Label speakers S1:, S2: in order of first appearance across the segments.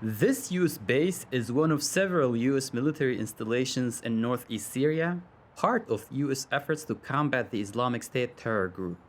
S1: This US base is one of several US military installations in northeast Syria, part of US efforts to combat the Islamic State terror group.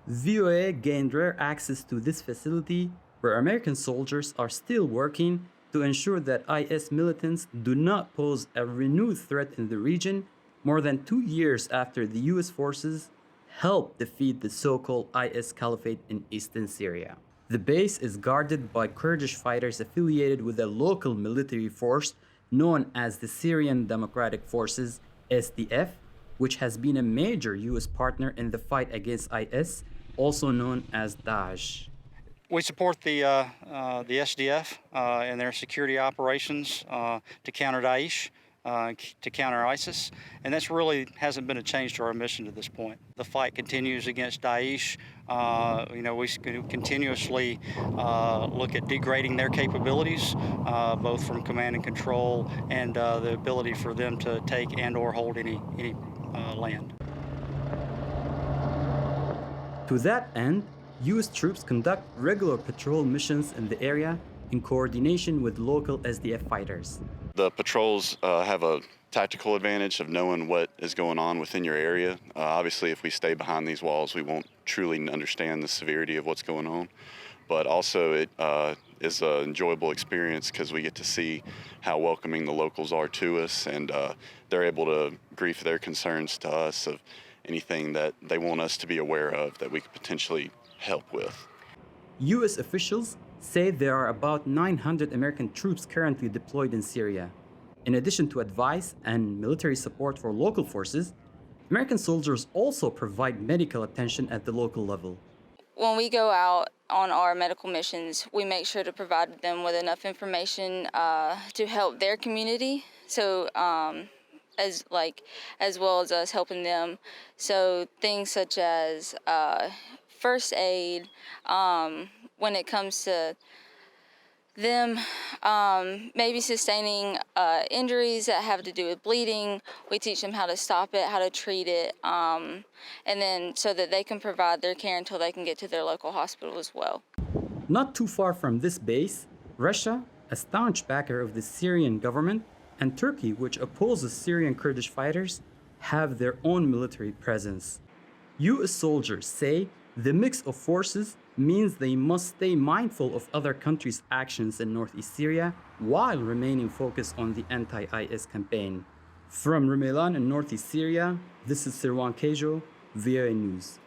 S1: VOA gained rare access to this facility where American soldiers are still working to ensure that IS militants do not pose a renewed threat in the region more than 2 years after the US forces helped defeat the so-called IS Caliphate in eastern Syria. The base is guarded by Kurdish fighters affiliated with a local military force known as the Syrian Democratic Forces, SDF, which has been a major US partner in the fight against IS, also known as Daesh.
S2: We support the SDF in their security operations to counter Daesh, to counter ISIS, and that's really hasn't been a change to our mission to this point. The fight continues against Daesh. We continuously look at degrading their capabilities, both from command and control and the ability for them to take and or hold any land.
S1: To that end, US troops conduct regular patrol missions in the area in coordination with local SDF fighters.
S3: The patrols have a tactical advantage of knowing what is going on within your area. Obviously, if we stay behind these walls, we won't truly understand the severity of what's going on. But also, it is an enjoyable experience because we get to see how welcoming the locals are to us, and they're able to brief their concerns to us of anything that they want us to be aware of that we could potentially help with.
S1: US officials say there are about 900 American troops currently deployed in Syria. In addition to advice and military support for local forces, American soldiers also provide medical attention at the local level.
S4: When we go out on our medical missions, we make sure to provide them with enough information to help their community, so as well as us helping them. So things such as first aid, when it comes to them maybe sustaining injuries that have to do with bleeding, we teach them how to stop it, how to treat it, and then so that they can provide their care until they can get to their local hospital as well.
S1: Not too far from this base, Russia, a staunch backer of the Syrian government, and Turkey, which opposes Syrian Kurdish fighters, have their own military presence. US soldiers say the mix of forces means they must stay mindful of other countries' actions in northeast Syria while remaining focused on the anti-IS campaign. From Rumelan in northeast Syria, this is Sirwan Kejo, VOA News.